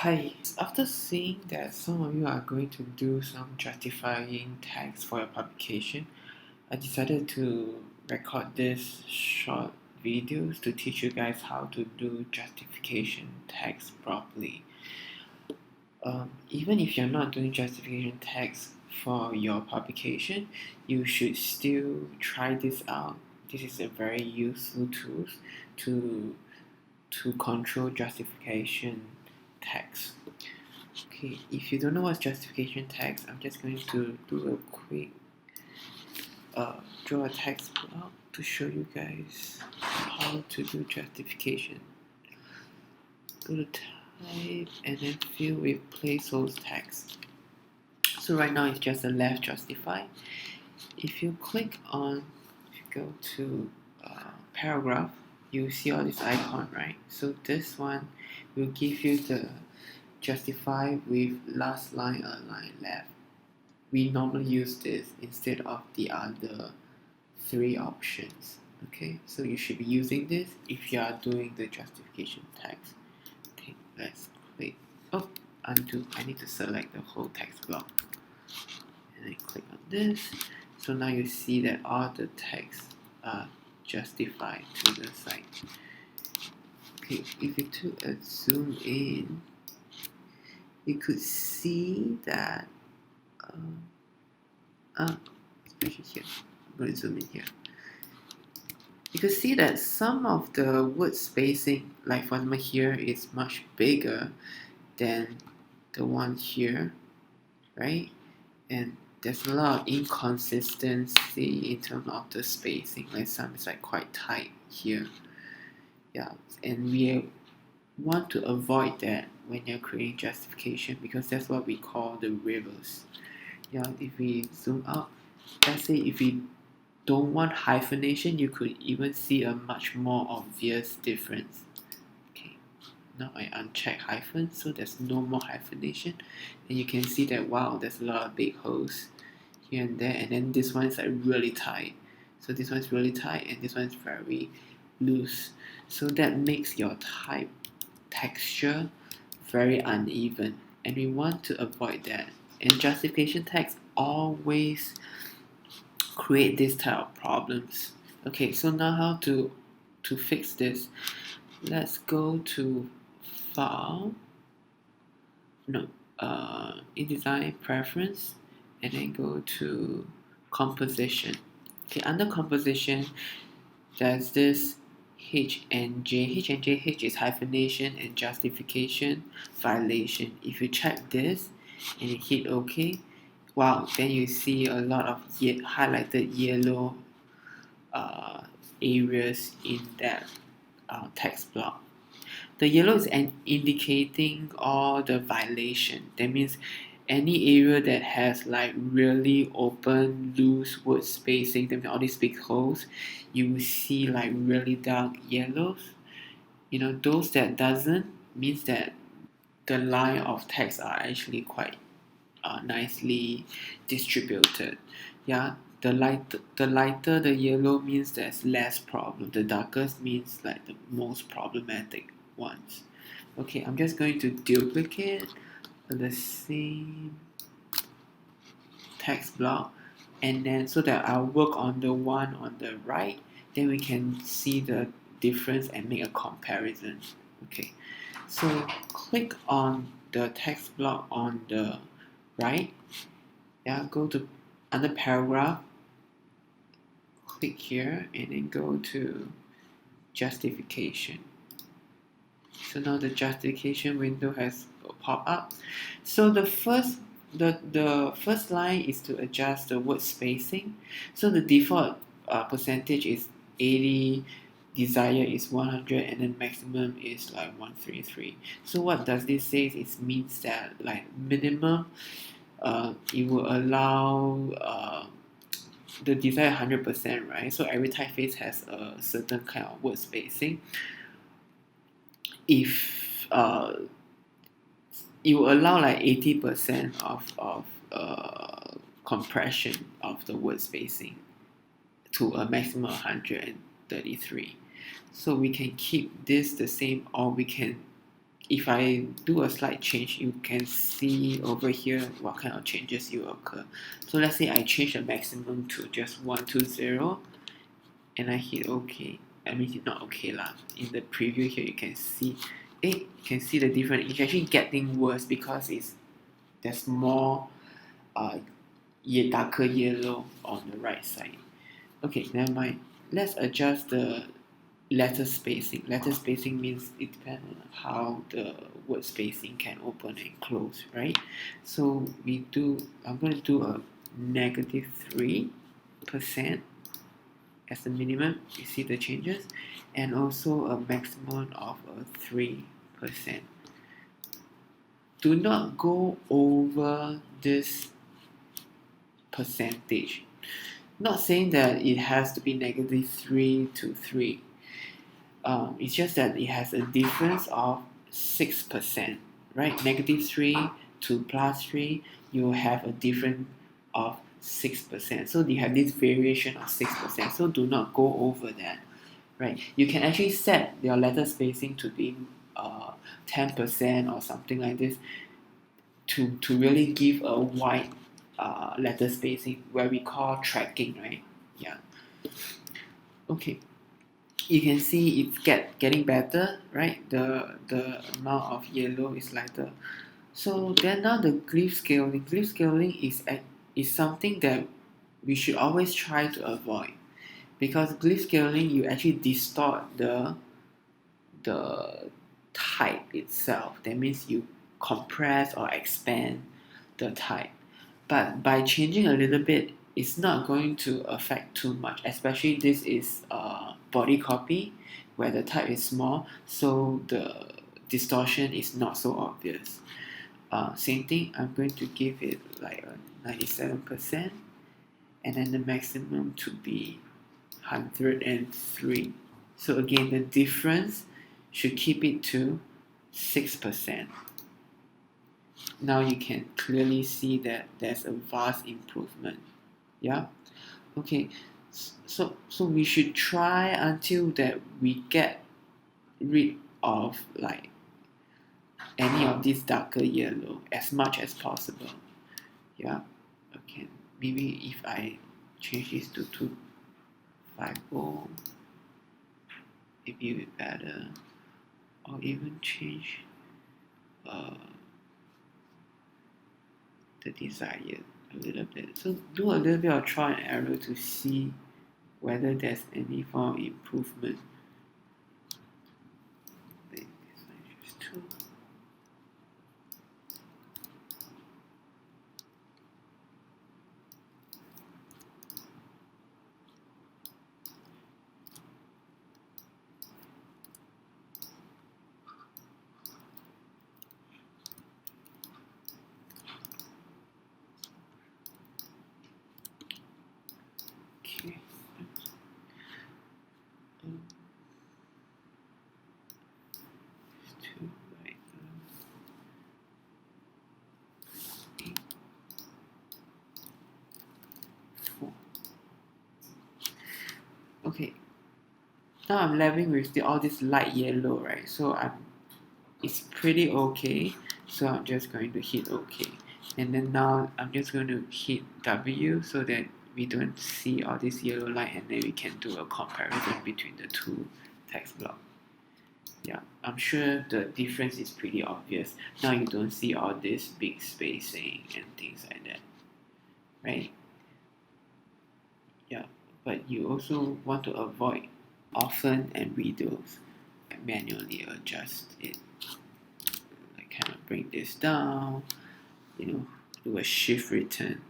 Hi, after seeing that some of you are going to do some justifying text for your publication, I decided to record this short videos to teach you guys how to do justification text properly. Even if you're not doing justification text for your publication, you should still try this out. This is a very useful tool to control justification text. Okay, if you don't know what's justification text, I'm just going to do a quick draw a text block to show you guys how to do justification. Go to type and then fill with placeholder text. So right now it's just a left justify. If you go to paragraph, you see all this icon, right? So this one will give you the justify with last line align left. We normally use this instead of the other three options. Okay, so you should be using this if you are doing the justification text. Okay, let's click. Oh, undo. I need to select the whole text block and then click on this. So now you see that all the text are justified to the site. Okay, if you took a zoom in, you could see that especially here. I'm going to zoom in here. You can see that some of the word spacing, like for example here, is much bigger than the one here, right? And there's a lot of inconsistency in terms of the spacing. Like some is like quite tight here. Yeah, and we want to avoid that when you're creating justification because that's what we call the rivers. Yeah, if we zoom out, let's say if we don't want hyphenation, you could even see a much more obvious difference. Okay, now I uncheck hyphen, so there's no more hyphenation, and you can see that wow, there's a lot of big holes here and there, and then this one is like really tight. So this one is really tight, and this one is very loose. So that makes your type texture very uneven, and we want to avoid that. And justification text always create this type of problems. Okay, so now how to fix this? Let's go to file, no, InDesign preference, and then go to composition. Okay, under composition, there's this H and J. H is hyphenation and justification violation. If you check this and you hit OK, wow, then you see a lot of highlighted yellow areas in that text block. The yellow is indicating all the violation. That means any area that has like really open, loose word spacing, that means all these big holes, you will see like really dark yellows. You know, those that doesn't means that the line of text are actually quite nicely distributed. Yeah, the lighter the yellow means there's less problem. The darkest means like the most problematic ones. Okay, I'm just going to duplicate the same text block, and then so that I'll work on the one on the right, then we can see the difference and make a comparison. Okay, so click on the text block on the right. Yeah, go to under paragraph, click here, and then go to justification. So now the justification window has popped up. So the first line is to adjust the word spacing. So the default percentage is 80, desired is 100, and then maximum is like 133. So what does this say? It means that like minimum, it will allow the desired 100%, right? So every typeface has a certain kind of word spacing. If it will allow like 80% of compression of the word spacing to a maximum of 133. So we can keep this the same, or we can if I do a slight change, you can see over here what kind of changes will occur. So let's say I change the maximum to just 120 and I hit OK. I mean, it's not OK lah. In the preview here, you can see, you can see the difference. It's actually getting worse because there's more darker yellow on the right side. Okay, never mind. Let's adjust the letter spacing. Letter spacing means it depends on how the word spacing can open and close, right? So I'm going to do a -3% as the minimum. You see the changes, and also a maximum of 3%. Do not go over this percentage. Not saying that it has to be -3 to 3. It's just that it has a difference of 6%, right? -3 to +3, you have a difference of 6%. So you have this variation of 6%. So do not go over that, right? You can actually set your letter spacing to be 10% or something like this to really give a wide letter spacing, where we call tracking, right? Yeah. Okay. You can see it's getting better, right? The amount of yellow is lighter. So then now the glyph scaling. Glyph scaling is something that we should always try to avoid, because glyph scaling, you actually distort the type itself. That means you compress or expand the type. But by changing a little bit, it's not going to affect too much, especially this is body copy where the type is small, so the distortion is not so obvious. Same thing, I'm going to give it like a 97%, and then the maximum to be 103. So again, the difference should keep it to 6%. Now you can clearly see that there's a vast improvement. Yeah. Okay. So we should try until that we get rid of like any of this darker yellow as much as possible. Yeah. Okay. Maybe if I change this to 250, maybe it will be better. Or even change the desired a little bit. So do a little bit of trial and error to see whether there's any form of improvement. This one is 2. Okay. Two, right, 8, 4. Okay. Now I'm leveling with all this light yellow, right? So it's pretty okay. So I'm just going to hit OK. And then now I'm just going to hit W so that we don't see all this yellow light, and then we can do a comparison between the two text blocks. Yeah, I'm sure the difference is pretty obvious. Now you don't see all this big spacing and things like that, right? Yeah, but you also want to avoid often and redos and manually adjust it. I kind of bring this down, do a shift return